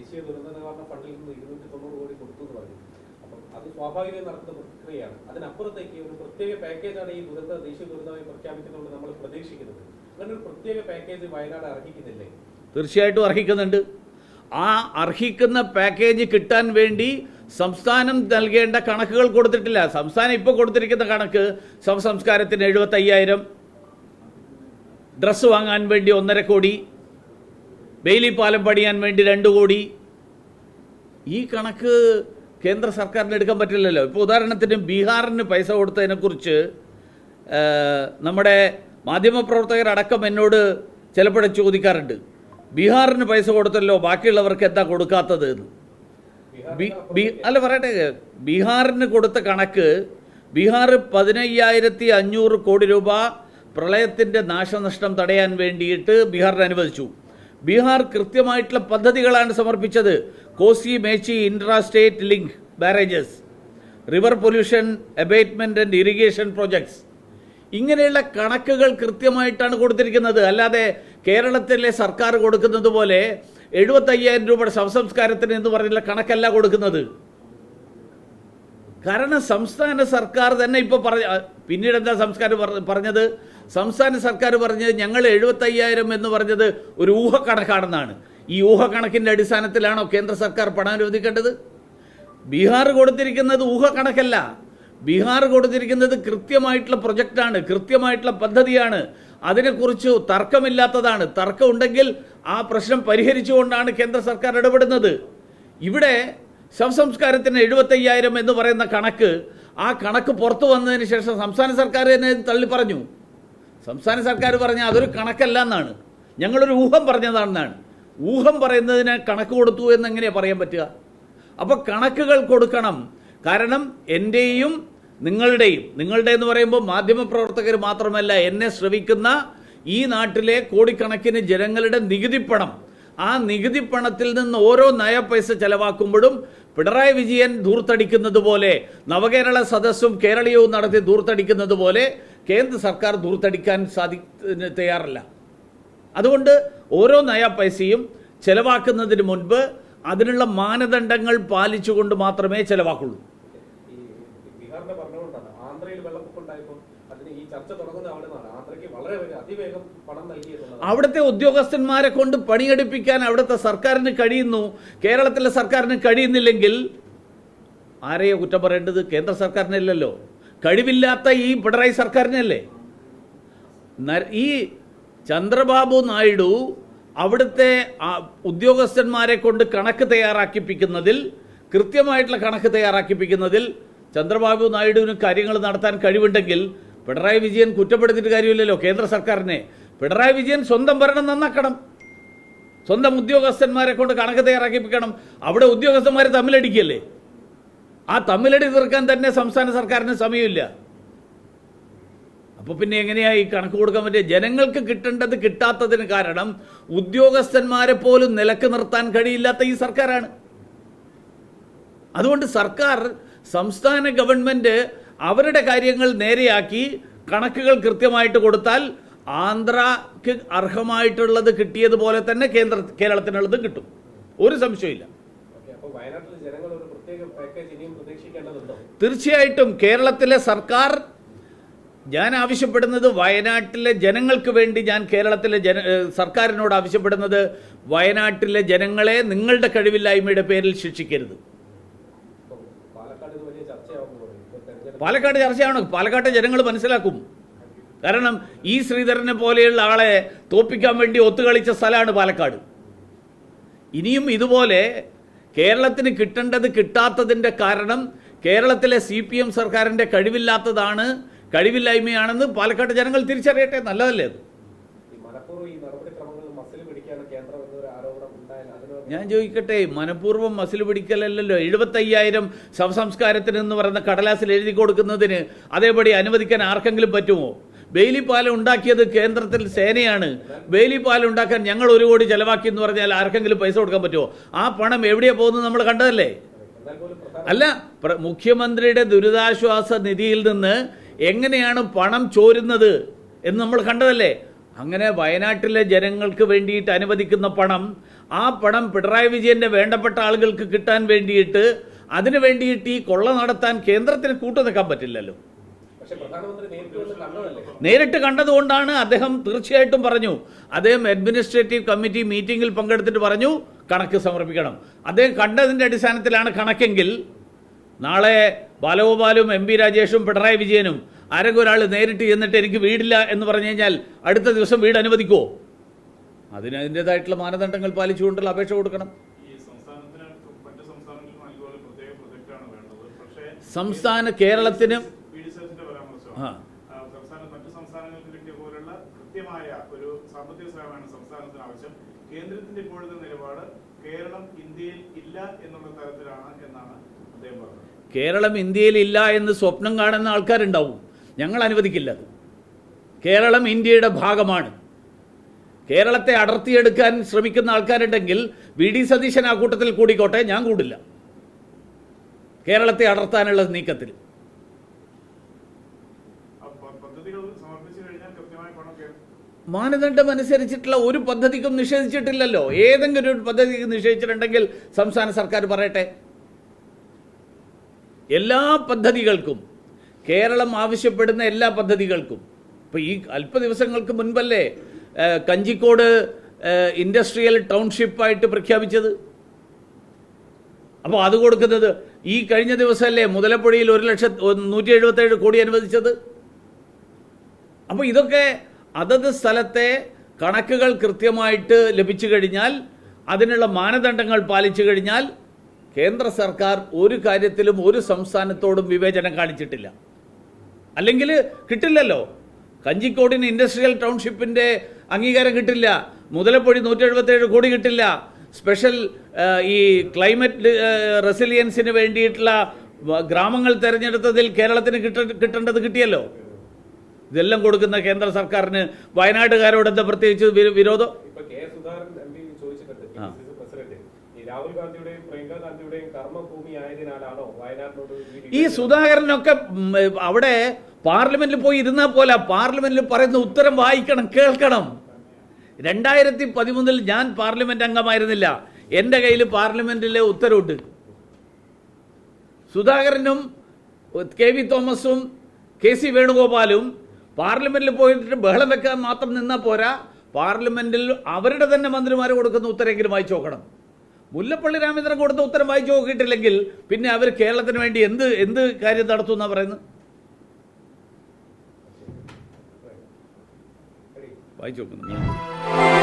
ദേശീയ ദുരന്ത നിവാരണ ഫണ്ടിൽ നിന്ന് 290 കോടി കൊടുത്തു എന്ന് പറഞ്ഞു. അപ്പം അത് സ്വാഭാവികമായി നടക്കുന്ന പ്രക്രിയയാണ്. അതിനപ്പുറത്തേക്ക് ഒരു പ്രത്യേക പാക്കേജാണ് ഈ ദേശീയ ദുരന്തമായി പ്രഖ്യാപിക്കുന്നതുകൊണ്ട് നമ്മൾ പ്രതീക്ഷിക്കുന്നത്. അങ്ങനെ ഒരു പ്രത്യേക പാക്കേജ് വയനാട് അർഹിക്കുന്നില്ലേ? തീർച്ചയായിട്ടും അർഹിക്കുന്നുണ്ട്. ആ അർഹിക്കുന്ന പാക്കേജ് കിട്ടാൻ വേണ്ടി സംസ്ഥാനം നൽകേണ്ട കണക്കുകൾ കൊടുത്തിട്ടില്ല. സംസ്ഥാനം ഇപ്പോൾ കൊടുത്തിരിക്കുന്ന കണക്ക് ശവസംസ്കാരത്തിന് 75,000, ഡ്രസ്സ് വാങ്ങാൻ വേണ്ടി 1.5 കോടി, ബെയിലി പാലം പണിയാൻ വേണ്ടി 2 കോടി. ഈ കണക്ക് കേന്ദ്ര സർക്കാരിന് എടുക്കാൻ പറ്റില്ലല്ലോ. ഇപ്പോൾ ഉദാഹരണത്തിന് ബീഹാറിന് പൈസ കൊടുത്തതിനെക്കുറിച്ച് നമ്മുടെ മാധ്യമപ്രവർത്തകരടക്കം എന്നോട് ചിലപ്പോഴും ചോദിക്കാറുണ്ട്, ബീഹാറിന് പൈസ കൊടുത്തല്ലോ, ബാക്കിയുള്ളവർക്ക് എന്താ കൊടുക്കാത്തത് എന്ന്. അല്ല പറയട്ടെ, ബീഹാറിന് കൊടുത്ത കണക്ക്, ബീഹാർ 15,500 കോടി രൂപ പ്രളയത്തിൻ്റെ നാശനഷ്ടം തടയാൻ വേണ്ടിയിട്ട് ബീഹാറിന് അനുവദിച്ചു. ബീഹാർ കൃത്യമായിട്ടുള്ള പദ്ധതികളാണ് സമർപ്പിച്ചത്. Kosi Mechi intra state link barrages, river pollution abatement and irrigation projects, ഇങ്ങനെയുള്ള കണക്കുകൾ കൃത്യമായിട്ടാണ് കൊടുത്തിരിക്കുന്നത്. അല്ലാതെ കേരളത്തിലെ സർക്കാർ കൊടുക്കുന്നത് പോലെ 75,000 രൂപയുടെ ശവസംസ്കാരത്തിന് എന്ന് പറഞ്ഞുള്ള കണക്കല്ല കൊടുക്കുന്നത്. കാരണം സംസ്ഥാന സർക്കാർ തന്നെ ഇപ്പോൾ പിന്നീട് എന്താ പറഞ്ഞത്, സംസ്ഥാന സർക്കാർ പറഞ്ഞത് ഞങ്ങൾ 75,000 എന്ന് പറഞ്ഞത് ഒരു ഊഹക്കണക്കാണെന്നാണ്. ഈ ഊഹക്കണക്കിൻ്റെ അടിസ്ഥാനത്തിലാണോ കേന്ദ്ര സർക്കാർ പണം അനുവദിക്കേണ്ടത്? ബീഹാർ കൊടുത്തിരിക്കുന്നത് ഊഹക്കണക്കല്ല. ബീഹാർ കൊടുത്തിരിക്കുന്നത് കൃത്യമായിട്ടുള്ള പ്രൊജക്റ്റാണ്, കൃത്യമായിട്ടുള്ള പദ്ധതിയാണ്. അതിനെക്കുറിച്ച് തർക്കമില്ലാത്തതാണ്. തർക്കമുണ്ടെങ്കിൽ ആ പ്രശ്നം പരിഹരിച്ചുകൊണ്ടാണ് കേന്ദ്ര സർക്കാർ ഇടപെടുന്നത്. ഇവിടെ ശവസംസ്കാരത്തിന് 75,000 എന്ന് പറയുന്ന കണക്ക്, ആ കണക്ക് പുറത്തു വന്നതിന് ശേഷം സംസ്ഥാന സർക്കാർ തന്നെ തള്ളി പറഞ്ഞു. സംസ്ഥാന സർക്കാർ പറഞ്ഞ അതൊരു കണക്കല്ല എന്നാണ്, ഞങ്ങളൊരു ഊഹം പറഞ്ഞതാണെന്നാണ്. ഊഹം പറയുന്നതിന് കണക്ക് കൊടുത്തു എന്നെങ്ങനെയാണ് പറയാൻ പറ്റുക? അപ്പോൾ കണക്കുകൾ കൊടുക്കണം. കാരണം എൻ്റെയും നിങ്ങളുടെ എന്ന് പറയുമ്പോൾ മാധ്യമപ്രവർത്തകർ മാത്രമല്ല, എന്നെ ശ്രവിക്കുന്ന ഈ നാട്ടിലെ കോടിക്കണക്കിന് ജനങ്ങളുടെ നികുതിപ്പണം, ആ നികുതിപ്പണത്തിൽ നിന്ന് ഓരോ നയ പൈസ ചെലവാക്കുമ്പോഴും പിണറായി വിജയൻ ധൂർത്തടിക്കുന്നത് പോലെ, നവകേരള സദസ്സും കേരളീയവും നടത്തി ധൂർത്തടിക്കുന്നത് പോലെ കേന്ദ്ര സർക്കാർ ധൂർത്തടിക്കാൻ തയ്യാറല്ല. അതുകൊണ്ട് ഓരോ നയ പൈസയും ചെലവാക്കുന്നതിന് മുൻപ് അതിനുള്ള മാനദണ്ഡങ്ങൾ പാലിച്ചുകൊണ്ട് മാത്രമേ ചെലവാക്കുള്ളൂ. അവിടുത്തെ ഉദ്യോഗസ്ഥന്മാരെ കൊണ്ട് പണിയെടുപ്പിക്കാൻ അവിടുത്തെ സർക്കാരിന് കഴിയുന്നു. കേരളത്തിലെ സർക്കാരിന് കഴിയുന്നില്ലെങ്കിൽ ആരെയോ കുറ്റം പറയേണ്ടത്? കേന്ദ്ര സർക്കാരിനല്ലല്ലോ. കഴിവില്ലാത്ത ഈ പിണറായി സർക്കാരിനല്ലേ? ഈ ചന്ദ്രബാബു നായിഡു അവിടുത്തെ ഉദ്യോഗസ്ഥന്മാരെ കൊണ്ട് കണക്ക് തയ്യാറാക്കിപ്പിക്കുന്നതിൽ, കൃത്യമായിട്ടുള്ള കണക്ക് തയ്യാറാക്കിപ്പിക്കുന്നതിൽ ചന്ദ്രബാബു നായിഡുവിന് കാര്യങ്ങൾ നടത്താൻ കഴിവുണ്ടെങ്കിൽ പിണറായി വിജയൻ കുറ്റപ്പെടുത്തിയിട്ട് കാര്യമില്ലല്ലോ കേന്ദ്ര സർക്കാരിനെ. പിണറായി വിജയൻ സ്വന്തം ഭരണം നന്നാക്കണം, സ്വന്തം ഉദ്യോഗസ്ഥന്മാരെ കൊണ്ട് കണക്ക് തയ്യാറാക്കിപ്പിക്കണം. അവിടെ ഉദ്യോഗസ്ഥന്മാർ തമ്മിലടിക്കല്ലേ? ആ തമ്മിലടി തീർക്കാൻ തന്നെ സംസ്ഥാന സർക്കാരിന് സമയമില്ല. അപ്പോൾ പിന്നെ എങ്ങനെയാ ഈ കണക്ക് കൊടുക്കാൻ പറ്റുക? ജനങ്ങൾക്ക് കിട്ടേണ്ടത് കിട്ടാത്തതിന് കാരണം ഉദ്യോഗസ്ഥന്മാരെ പോലും നിലക്ക് നിർത്താൻ കഴിയില്ലാത്ത ഈ സർക്കാരാണ്. അതുകൊണ്ട് സർക്കാർ, സംസ്ഥാന ഗവൺമെൻറ് അവരുടെ കാര്യങ്ങൾ നേരെയാക്കി കണക്കുകൾ കൃത്യമായിട്ട് കൊടുത്താൽ ആന്ധ്രക്ക് അർഹമായിട്ടുള്ളത് കിട്ടിയതുപോലെ തന്നെ കേരളത്തിനുള്ളത് കിട്ടും. ഒരു സംശയമില്ല. തീർച്ചയായിട്ടും കേരളത്തിലെ സർക്കാർ, ഞാൻ ആവശ്യപ്പെടുന്നത് വയനാട്ടിലെ ജനങ്ങൾക്ക് വേണ്ടി, ഞാൻ കേരളത്തിലെ സർക്കാരിനോട് ആവശ്യപ്പെടുന്നത് വയനാട്ടിലെ ജനങ്ങളെ നിങ്ങളുടെ കഴിവില്ലായ്മയുടെ പേരിൽ ശിക്ഷിക്കരുത്. പാലക്കാട് ചർച്ചയാണ്. പാലക്കാട്ടെ ജനങ്ങൾ മനസ്സിലാക്കും. കാരണം ഈ ശ്രീധരനെ പോലെയുള്ള ആളെ തോപ്പിക്കാൻ വേണ്ടി ഒത്തുകളിച്ച സ്ഥലമാണ് പാലക്കാട്. ഇനിയും ഇതുപോലെ കേരളത്തിന് കിട്ടേണ്ടത് കിട്ടാത്തതിൻ്റെ കാരണം കേരളത്തിലെ CPM സർക്കാരിൻ്റെ കഴിവില്ലായ്മയാണെന്ന് പാലക്കാട് ജനങ്ങൾ തിരിച്ചറിയട്ടെ. നല്ലതല്ലേ അത്? ഞാൻ ചോദിക്കട്ടെ, മനഃപൂർവ്വം മസിൽ പിടിക്കലല്ലോ. 75,000 ശവസംസ്കാരത്തിന് എന്ന് പറയുന്ന കടലാസിൽ എഴുതി കൊടുക്കുന്നതിന് അതേപടി അനുവദിക്കാൻ ആർക്കെങ്കിലും പറ്റുമോ? ബെയിലി പാലം ഉണ്ടാക്കിയത് കേന്ദ്രത്തിൽ സേനയാണ്. ബെയിലി പാലം ഉണ്ടാക്കാൻ ഞങ്ങൾ 1 കോടി ചെലവാക്കി എന്ന് പറഞ്ഞാൽ ആർക്കെങ്കിലും പൈസ കൊടുക്കാൻ പറ്റുമോ? ആ പണം എവിടെയാണ് പോകുന്നത് നമ്മൾ കണ്ടതല്ലേ? അല്ല, മുഖ്യമന്ത്രിയുടെ ദുരിതാശ്വാസ നിധിയിൽ നിന്ന് എങ്ങനെയാണ് പണം ചോരുന്നത് എന്ന് നമ്മൾ കണ്ടതല്ലേ? അങ്ങനെ വയനാട്ടിലെ ജനങ്ങൾക്ക് വേണ്ടിയിട്ട് അനുവദിക്കുന്ന പണം ആ പണം പിണറായി വിജയന്റെ വേണ്ടപ്പെട്ട ആളുകൾക്ക് കിട്ടാൻ വേണ്ടിയിട്ട് അതിനു വേണ്ടിയിട്ട് ഈ കൊള്ള നടത്താൻ കേന്ദ്രത്തിന് കൂട്ടു നിൽക്കാൻ പറ്റില്ലല്ലോ. പക്ഷേ പ്രധാനമന്ത്രി നേരിട്ട് വന്ന് കണ്ടതല്ലേ? നേരിട്ട് കണ്ടതുകൊണ്ടാണ് അദ്ദേഹം തീർച്ചയായിട്ടും പറഞ്ഞു. അദ്ദേഹം അഡ്മിനിസ്ട്രേറ്റീവ് കമ്മിറ്റി മീറ്റിംഗിൽ പങ്കെടുത്തിട്ട് പറഞ്ഞു കണക്ക് സമർപ്പിക്കണം. അദ്ദേഹം കണ്ടതിന്റെ അടിസ്ഥാനത്തിലാണ് കണക്കെങ്കിൽ നാളെ ബാലഗോപാലും എം പി രാജേഷും പിണറായി വിജയനും ആരെങ്കിലും ഒരാൾ നേരിട്ട് ചെന്നിട്ട് എനിക്ക് വീടില്ല എന്ന് പറഞ്ഞു കഴിഞ്ഞാൽ അടുത്ത ദിവസം വീട് അനുവദിക്കുമോ? അതിനതിൻ്റെതായിട്ടുള്ള മാനദണ്ഡങ്ങൾ പാലിച്ചുകൊണ്ടുള്ള അപേക്ഷ കൊടുക്കണം. സംസ്ഥാന കേരളത്തിന് മറ്റു സംസ്ഥാനങ്ങൾക്ക് കിട്ടിയ പോലുള്ള കൃത്യമായ ഒരു സാമ്പത്തിക സഹായമാണ് സംസ്ഥാനത്തിന് ആവശ്യം. കേന്ദ്രത്തിന്റെ ഇപ്പോഴത്തെ നിലപാട് കേരളം ഇന്ത്യയിൽ ഇല്ല എന്നുള്ള തരത്തിലാണ് എന്നാണ് അദ്ദേഹം പറഞ്ഞത്. കേരളം ഇന്ത്യയിൽ ഇല്ല എന്ന് സ്വപ്നം കാണുന്ന ആൾക്കാരുണ്ടാവും. ഞങ്ങൾ അനുവദിക്കില്ല. കേരളം ഇന്ത്യയുടെ ഭാഗമാണ്. കേരളത്തെ അടർത്തിയെടുക്കാൻ ശ്രമിക്കുന്ന ആൾക്കാരുണ്ടെങ്കിൽ വി ഡി സതീശൻ ആ കൂട്ടത്തിൽ കൂടിക്കോട്ടെ, ഞാൻ കൂടില്ല കേരളത്തെ അടർത്താനുള്ള നീക്കത്തിൽ. മാനദണ്ഡം അനുസരിച്ചിട്ടുള്ള ഒരു പദ്ധതിക്കും നിഷേധിച്ചിട്ടില്ലല്ലോ. ഏതെങ്കിലും ഒരു പദ്ധതിക്ക് നിഷേധിച്ചിട്ടുണ്ടെങ്കിൽ സംസ്ഥാന സർക്കാർ പറയട്ടെ. എല്ലാ പദ്ധതികൾക്കും, കേരളം ആവശ്യപ്പെടുന്ന എല്ലാ പദ്ധതികൾക്കും, ഇപ്പോൾ ഈ അല്പ ദിവസങ്ങൾക്ക് മുൻപല്ലേ കഞ്ചിക്കോട് ഇൻഡസ്ട്രിയൽ ടൗൺഷിപ്പായിട്ട് പ്രഖ്യാപിച്ചത്. അപ്പോൾ അത് കൊടുക്കുന്നത് ഈ കഴിഞ്ഞ ദിവസമല്ലേ മുതലപ്പുഴയിൽ 1,177 കോടി അനുവദിച്ചത്. അപ്പോൾ ഇതൊക്കെ അതത് സ്ഥലത്തെ കണക്കുകൾ കൃത്യമായിട്ട് ലഭിച്ചു കഴിഞ്ഞാൽ, അതിനുള്ള മാനദണ്ഡങ്ങൾ പാലിച്ചു കഴിഞ്ഞാൽ കേന്ദ്ര സർക്കാർ ഒരു കാര്യത്തിലും ഒരു സംസ്ഥാനത്തോടും വിവേചനം കാണിച്ചിട്ടില്ല. അല്ലെങ്കിൽ കിട്ടില്ലല്ലോ. കഞ്ചിക്കോടിന് ഇൻഡസ്ട്രിയൽ ടൗൺഷിപ്പിൻ്റെ അംഗീകാരം കിട്ടില്ല, മുതലപ്പൊഴി 177 കോടി കിട്ടില്ല, സ്പെഷ്യൽ ഈ ക്ലൈമറ്റ് റെസിലിയൻസിന് വേണ്ടിയിട്ടുള്ള ഗ്രാമങ്ങൾ തിരഞ്ഞെടുത്തതിൽ കേരളത്തിന് കിട്ടേണ്ടത് കിട്ടിയല്ലോ. ഇതെല്ലാം കൊടുക്കുന്ന കേന്ദ്ര സർക്കാരിന് വയനാട്ടുകാരോട് എന്താ പ്രത്യേകിച്ച് വിരോധം? രാഹുൽ ഗാന്ധിയുടെയും പ്രിയങ്ക ഗാന്ധിയുടെയും കർമ്മഭൂമി ആയതിനാലാണോ വയനാട്ടിനോട്? ഈ സുധാകരനൊക്കെ അവിടെ പാർലമെന്റിൽ പോയി ഇരുന്നാൽ പോലെ പാർലമെന്റിൽ പറയുന്ന ഉത്തരം വായിക്കണം, കേൾക്കണം. 2013 ഞാൻ പാർലമെന്റ് അംഗമായിരുന്നില്ല. എൻ്റെ കയ്യിൽ പാർലമെന്റിലെ ഉത്തരവുണ്ട്. സുധാകരനും കെ വി തോമസും കെ സി വേണുഗോപാലും പാർലമെന്റിൽ പോയിട്ട് ബഹളം വെക്കാൻ മാത്രം നിന്നാൽ പോരാ, പാർലമെന്റിൽ അവരുടെ തന്നെ മന്ത്രിമാർ കൊടുക്കുന്ന ഉത്തരമെങ്കിലും വായിച്ചു നോക്കണം. മുല്ലപ്പള്ളി രാമചന്ദ്രൻ കൊടുത്ത ഉത്തരം വായിച്ചു നോക്കിയിട്ടില്ലെങ്കിൽ പിന്നെ അവർ കേരളത്തിന് വേണ്ടി എന്ത് കാര്യം നടത്തുമെന്നാണ് പറയുന്നത്? വായിച്ചു നോക്കുന്നു.